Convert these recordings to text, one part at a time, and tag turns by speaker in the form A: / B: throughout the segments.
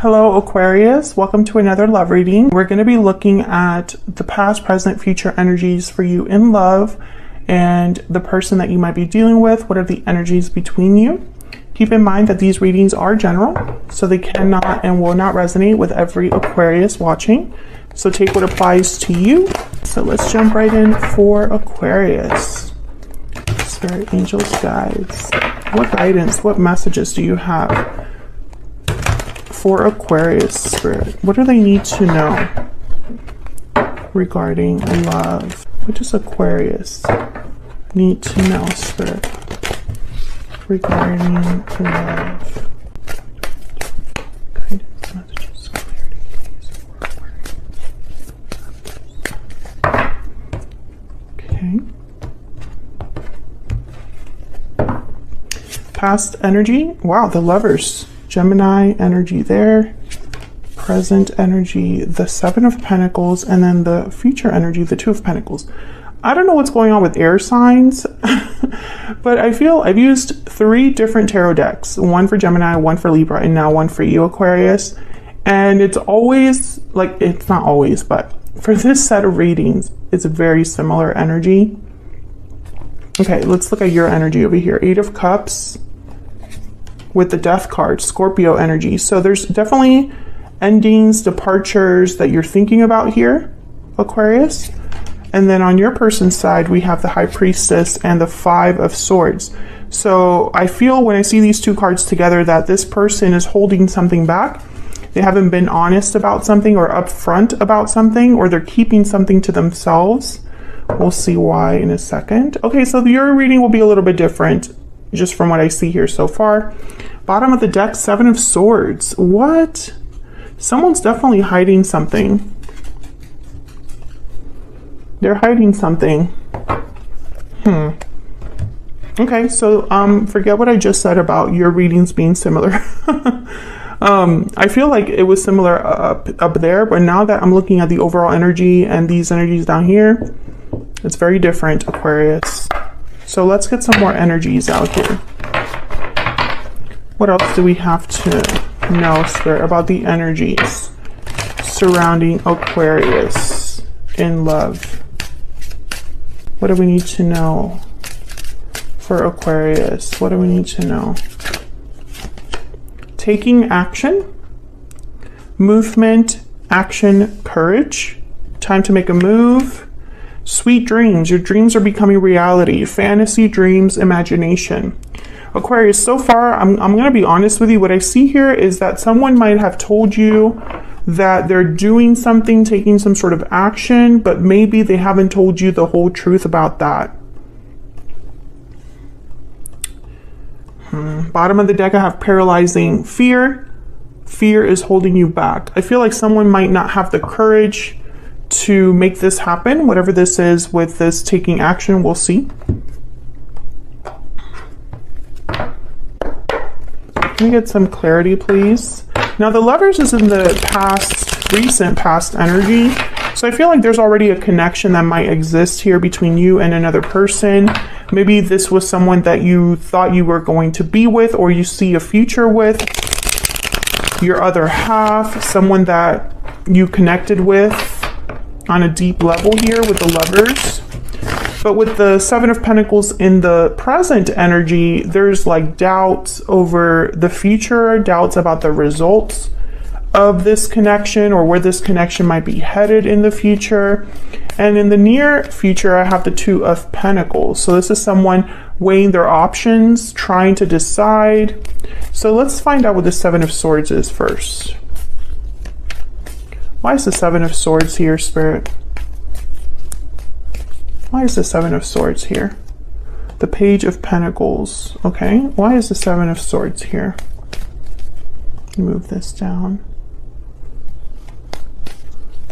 A: Hello Aquarius, welcome to another love reading. We're going to be looking at the past, present, future energies for you in love and the person that you might be dealing with. What are the energies between you? Keep in mind that these readings are general, so they cannot and will not resonate with every Aquarius watching. So take what applies to you. So let's jump right in for Aquarius. Spirit, angels, guides. What guidance, what messages do you have for Aquarius, Spirit? What do they need to know regarding love? What does Aquarius need to know, Spirit, regarding love? Guidance, messages, clarity, please, for Aquarius. Okay. Past energy. Wow, the Lovers. Gemini energy there, present energy, the Seven of Pentacles, and then the future energy, the Two of Pentacles. I don't know what's going on with air signs, but I feel I've used 3 different tarot decks, one for Gemini, one for Libra, and now one for you, Aquarius. And it's always, like, it's not always, but for this set of readings, it's a very similar energy. Okay, let's look at your energy over here. 8 of Cups. With the Death card, Scorpio energy. So there's definitely endings, departures that you're thinking about here, Aquarius. And then on your person's side, we have the High Priestess and the 5 of Swords. So I feel when I see these 2 cards together that this person is holding something back. They haven't been honest about something or upfront about something, or they're keeping something to themselves. We'll see why in a second. Okay, so your reading will be a little bit different just from what I see here so far. Bottom of the deck, 7 of Swords. What? Someone's definitely hiding something. They're hiding something. Okay, so forget what I just said about your readings being similar. I feel like it was similar up there, but now that I'm looking at the overall energy and these energies down here, it's very different, Aquarius. So let's get some more energies out here. What else do we have to know, Spirit, about the energies surrounding Aquarius in love? What do we need to know for Aquarius? What do we need to know? Taking action, movement, action, courage, time to make a move. Sweet dreams. Your dreams are becoming reality. Fantasy, dreams, imagination. Aquarius, so far, I'm going to be honest with you. What I see here is that someone might have told you that they're doing something, taking some sort of action, but maybe they haven't told you the whole truth about that. Bottom of the deck, I have paralyzing fear. Fear is holding you back. I feel like someone might not have the courage to make this happen, whatever this is with this taking action. We'll see. Can we get some clarity, please? Now, the Lovers is in the past, recent past energy. So I feel like there's already a connection that might exist here between you and another person. Maybe this was someone that you thought you were going to be with, or you see a future with. Your other half, someone that you connected with on a deep level here with the Lovers. But with the 7 of Pentacles in the present energy, there's like doubts over the future, doubts about the results of this connection or where this connection might be headed in the future. And in the near future, I have the 2 of Pentacles. So this is someone weighing their options, trying to decide. So let's find out what the 7 of Swords is first. Why is the 7 of Swords here, Spirit? Why is the 7 of Swords here? The Page of Pentacles. Okay, why is the 7 of Swords here? Move this down.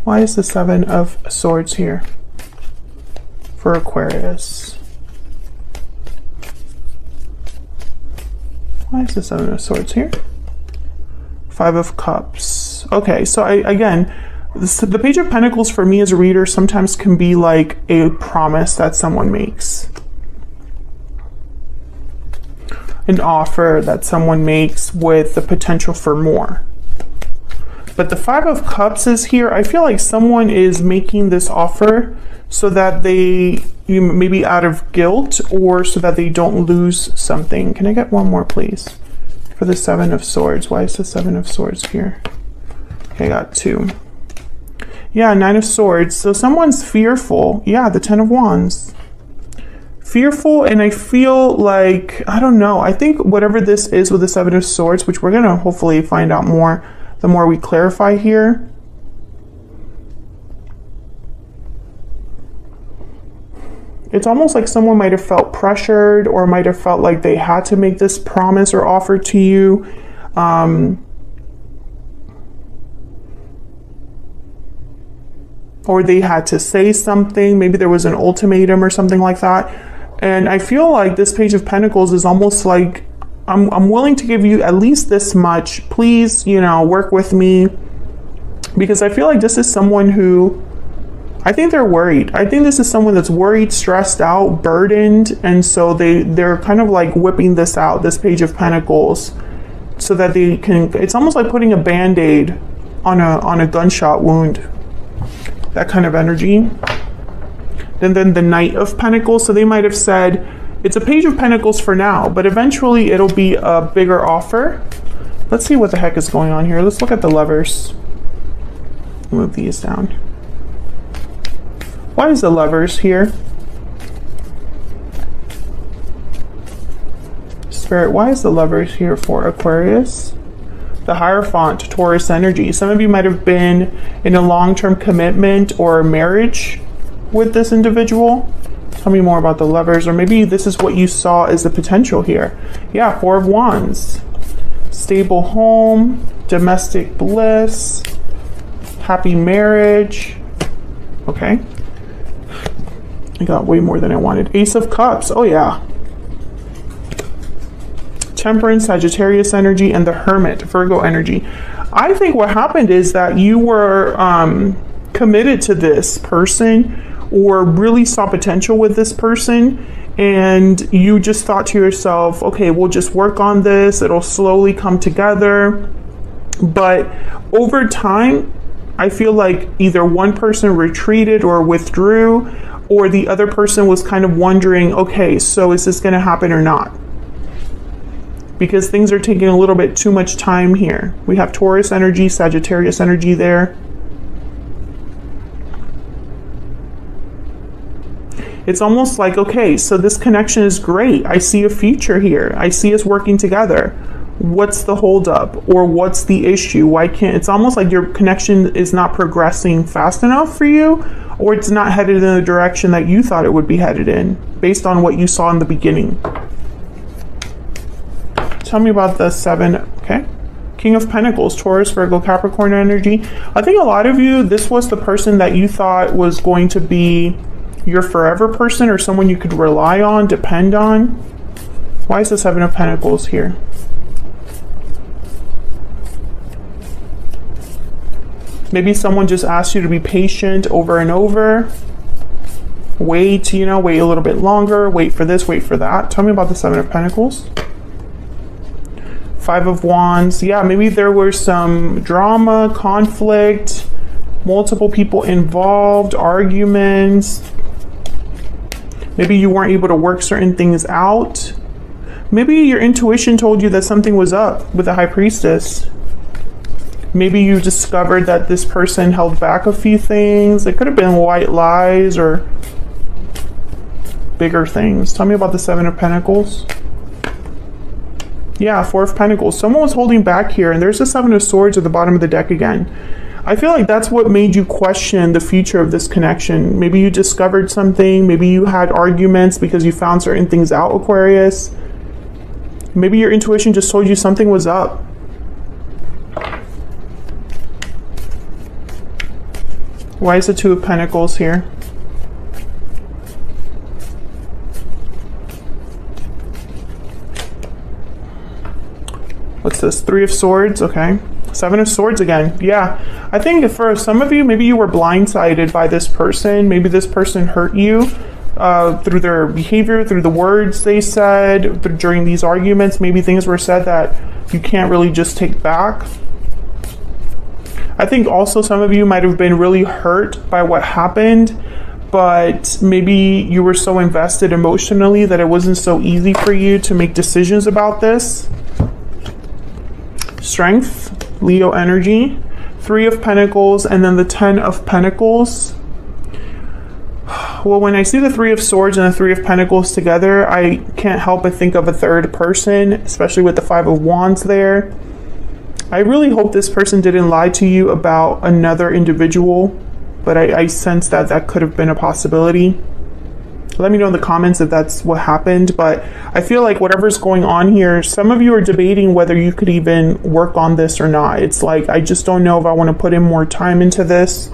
A: Why is the 7 of Swords here for Aquarius? Why is the 7 of Swords here? 5 of Cups. Okay, so again, the Page of Pentacles for me as a reader sometimes can be like a promise that someone makes. An offer that someone makes with the potential for more. But the Five of Cups is here. I feel like someone is making this offer so that they, maybe out of guilt, or so that they don't lose something. Can I get one more, please? For the Seven of Swords. Why is the Seven of Swords here? Okay, I got two. Yeah, Nine of Swords. So someone's fearful. Yeah, the Ten of Wands. Fearful, and I feel like, I don't know, I think whatever this is with the Seven of Swords, which we're going to hopefully find out more the more we clarify here. It's almost like someone might have felt pressured, or might have felt like they had to make this promise or offer to you. Or they had to say something. Maybe there was an ultimatum or something like that. And I feel like this Page of Pentacles is almost like, I'm willing to give you at least this much. Please, work with me. Because I feel like this is someone who, I think they're worried. I think this is someone that's worried, stressed out, burdened. And so they're kind of like whipping this out, this Page of Pentacles, so that they can, it's almost like putting a Band-Aid on a gunshot wound. That kind of energy. And then the Knight of Pentacles. So they might have said, it's a Page of Pentacles for now, but eventually it'll be a bigger offer. Let's see what the heck is going on here. Let's look at the Lovers. Move these down. Why is the Lovers here? Spirit, why is the Lovers here for Aquarius? The Hierophant, Taurus energy. Some of you might have been in a long-term commitment or marriage with this individual. Tell me more about the Lovers, or maybe this is what you saw as the potential here. Yeah, Four of Wands. Stable home, domestic bliss, happy marriage. Okay. I got way more than I wanted. Ace of Cups. Oh, yeah. Temperance, Sagittarius energy, and the Hermit, Virgo energy. I think what happened is that you were committed to this person, or really saw potential with this person, and you just thought to yourself, okay, we'll just work on this, it'll slowly come together. But over time, I feel like either one person retreated or withdrew, or the other person was kind of wondering, okay, so is this going to happen or not? Because things are taking a little bit too much time here. We have Taurus energy, Sagittarius energy there. It's almost like, okay, so this connection is great. I see a future here. I see us working together. What's the holdup, or what's the issue? Why can't, it's almost like your connection is not progressing fast enough for you, or it's not headed in the direction that you thought it would be headed in, based on what you saw in the beginning. Tell me about the Seven, okay? King of Pentacles, Taurus, Virgo, Capricorn energy. I think a lot of you, this was the person that you thought was going to be your forever person, or someone you could rely on, depend on. Why is the Seven of Pentacles here? Maybe someone just asked you to be patient over and over. Wait, wait a little bit longer, wait for this, wait for that. Tell me about the Seven of Pentacles. Five of Wands. Yeah, maybe there was some drama, conflict, multiple people involved, arguments. Maybe you weren't able to work certain things out. Maybe your intuition told you that something was up with the High Priestess. Maybe you discovered that this person held back a few things. It could have been white lies or bigger things. Tell me about the Seven of Pentacles. Yeah, Four of Pentacles. Someone was holding back here, and there's the Seven of Swords at the bottom of the deck again. I feel like that's what made you question the future of this connection. Maybe you discovered something. Maybe you had arguments because you found certain things out, Aquarius. Maybe your intuition just told you something was up. Why is the Two of Pentacles here? What's this? Three of Swords. Okay. Seven of Swords again. Yeah. I think for some of you, maybe you were blindsided by this person. Maybe this person hurt you through their behavior, through the words they said during these arguments. Maybe things were said that you can't really just take back. I think also some of you might have been really hurt by what happened, but maybe you were so invested emotionally that it wasn't so easy for you to make decisions about this. Strength, Leo energy, 3 of Pentacles, and then the 10 of Pentacles. Well, when I see the 3 of Swords and the 3 of Pentacles together, I can't help but think of a third person, especially with the 5 of Wands there. I really hope this person didn't lie to you about another individual, but I sense that that could have been a possibility. Let me know in the comments if that's what happened, but I feel like whatever's going on here, some of you are debating whether you could even work on this or not. It's like, I just don't know if I want to put in more time into this.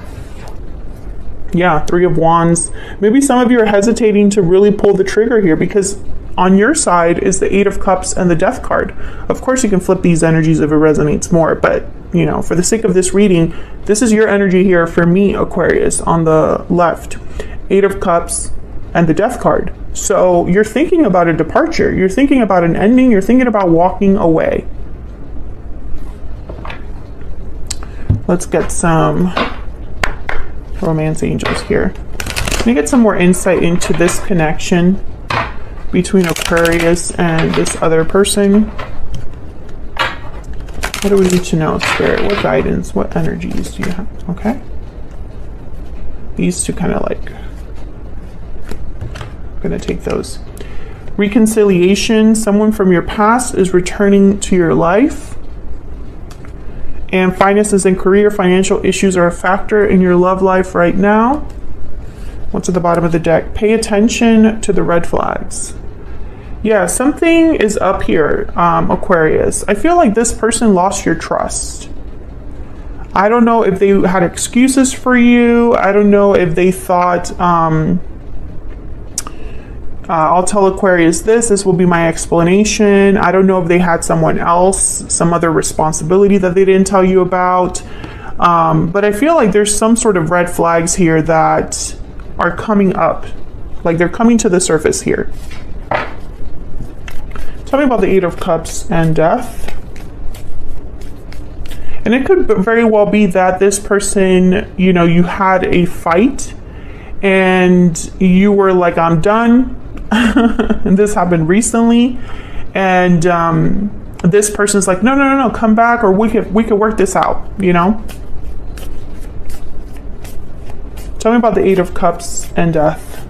A: Yeah, 3 of Wands. Maybe some of you are hesitating to really pull the trigger here because on your side is the 8 of Cups and the Death card. Of course, you can flip these energies if it resonates more, but you know, for the sake of this reading, this is your energy here for me, Aquarius, on the left. 8 of Cups and the Death card. So you're thinking about a departure. You're thinking about an ending. You're thinking about walking away. Let's get some romance angels here. Let me get some more insight into this connection between Aquarius and this other person. What do we need to know, Spirit? What guidance, what energies do you have? Okay. These two kind of like, I'm gonna take those. Reconciliation, someone from your past is returning to your life. And finances and career, financial issues are a factor in your love life right now. What's at the bottom of the deck? Pay attention to the red flags. Yeah, something is up here, Aquarius. I feel like this person lost your trust. I don't know if they had excuses for you. I don't know if they thought, I'll tell Aquarius this will be my explanation. I don't know if they had someone else, some other responsibility that they didn't tell you about. But I feel like there's some sort of red flags here that are coming up. Like they're coming to the surface here. Tell me about the 8 of Cups and Death. And it could very well be that this person, you know, you had a fight and you were like, I'm done. And this happened recently. And this person's like, no, come back, or we could work this out, you know? Tell me about the 8 of Cups and Death.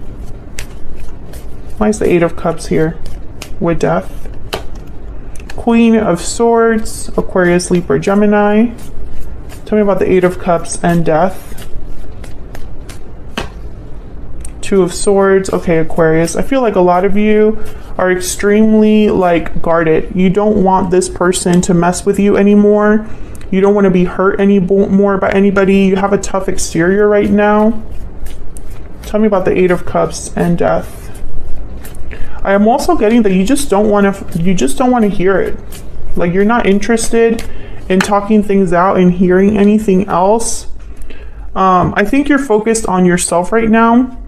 A: Why is the 8 of Cups here with Death? Queen of Swords, Aquarius, Libra, Gemini. Tell me about the 8 of Cups and Death. 2 of Swords. Okay, Aquarius. I feel like a lot of you are extremely like guarded. You don't want this person to mess with you anymore. You don't want to be hurt anymore by anybody. You have a tough exterior right now. Tell me about the 8 of Cups and Death. I am also getting that you just don't want to hear it. Like you're not interested in talking things out and hearing anything else. I think you're focused on yourself right now.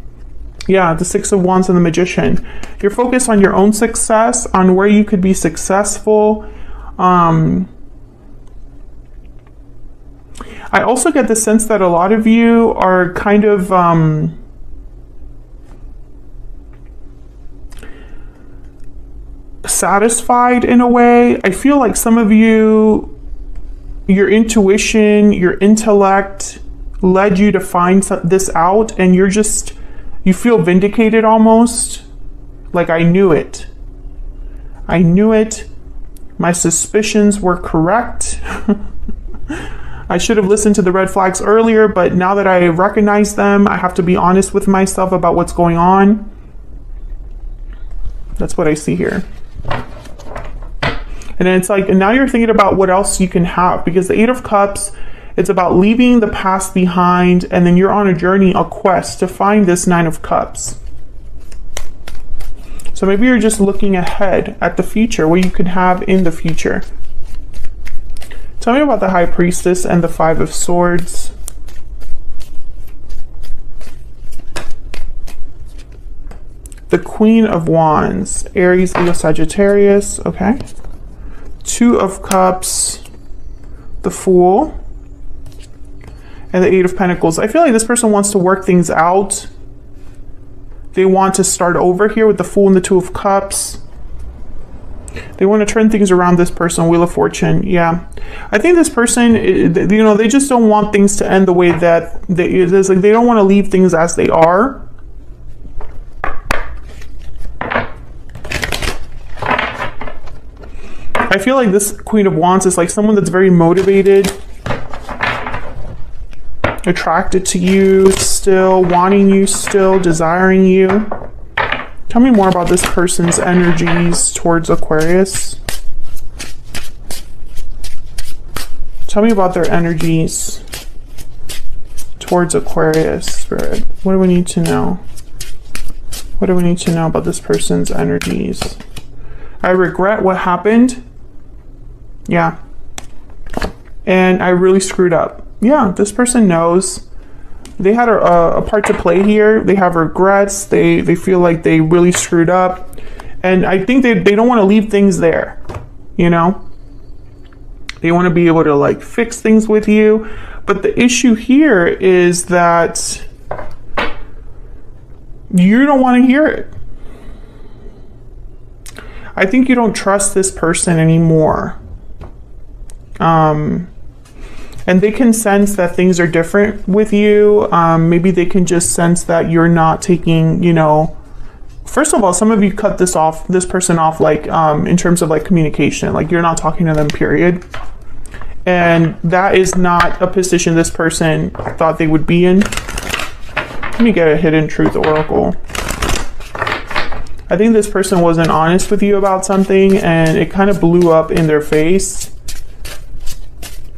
A: Yeah, the 6 of Wands and the Magician. You're focused on your own success, on where you could be successful. I also get the sense that a lot of you are kind of satisfied in a way. I feel like some of you, your intuition, your intellect led you to find this out, and you feel vindicated almost. Like, I knew it. I knew it. My suspicions were correct. I should have listened to the red flags earlier, but now that I recognize them, I have to be honest with myself about what's going on. That's what I see here. And then it's like, and now you're thinking about what else you can have, because the 8 of Cups, it's about leaving the past behind, and then you're on a journey, a quest to find this 9 of Cups. So maybe you're just looking ahead at the future, what you could have in the future. Tell me about the High Priestess and the 5 of Swords. The Queen of Wands, Aries, Leo, Sagittarius. Okay. 2 of Cups, the Fool. and the Eight of Pentacles. I feel like this person wants to work things out. They want to start over here with the Fool and the Two of Cups. They want to turn things around, this person, Wheel of Fortune. Yeah. I think this person, you know, they just don't want things to end the way that they don't want to leave things as they are. I feel like this Queen of Wands is like someone that's very motivated, attracted to you still, wanting you still, desiring you. Tell me more about this person's energies towards Aquarius. Tell me about their energies towards Aquarius, Spirit. What do we need to know? What do we need to know about this person's energies? I regret what happened. Yeah. And I really screwed up. Yeah, this person knows. They had a part to play here. They have regrets. They feel like they really screwed up. And I think they don't want to leave things there, you know? They want to be able to like fix things with you. But the issue here is that you don't want to hear it. I think you don't trust this person anymore. And they can sense that things are different with you. Maybe they can just sense that you're not taking, you know, first of all, some of you cut this person off, like, in terms of like communication, like you're not talking to them, period. And that is not a position this person thought they would be in. Let me get a hidden truth oracle. I think this person wasn't honest with you about something and it kind of blew up in their face.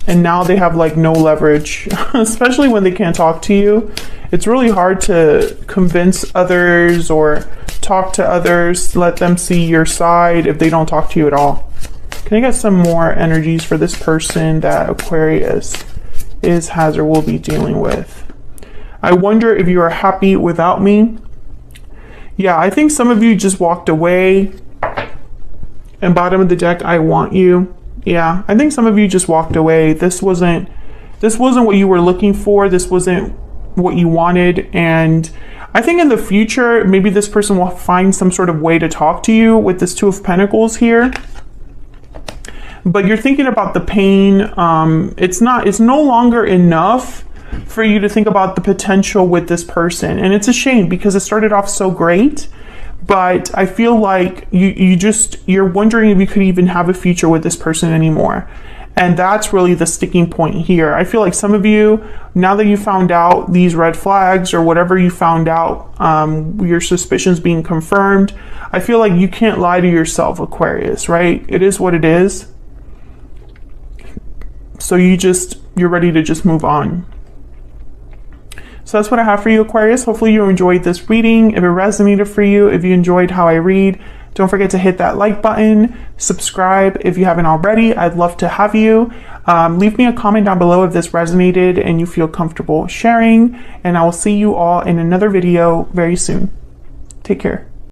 A: And now they have like no leverage, especially when they can't talk to you. It's really hard to convince others or talk to others, let them see your side if they don't talk to you at all. Can I get some more energies for this person that Aquarius is, has, or will be dealing with? I wonder if you are happy without me. Yeah, I think some of you just walked away. And bottom of the deck, I want you. Yeah, I think some of you just walked away. This wasn't what you were looking for. This wasn't what you wanted. And I think in the future, maybe this person will find some sort of way to talk to you with this Two of Pentacles here. But you're thinking about the pain. It's no longer enough for you to think about the potential with this person. And it's a shame because it started off so great. But I feel like you're wondering if you could even have a future with this person anymore. And that's really the sticking point here. I feel like some of you, now that you found out these red flags or whatever you found out, your suspicions being confirmed, I feel like you can't lie to yourself, Aquarius, right? It is what it is. So you're ready to just move on. So that's what I have for you, Aquarius. Hopefully you enjoyed this reading. If it resonated for you, if you enjoyed how I read, don't forget to hit that like button, subscribe if you haven't already. I'd love to have you. Leave me a comment down below if this resonated and you feel comfortable sharing. And I will see you all in another video very soon. Take care.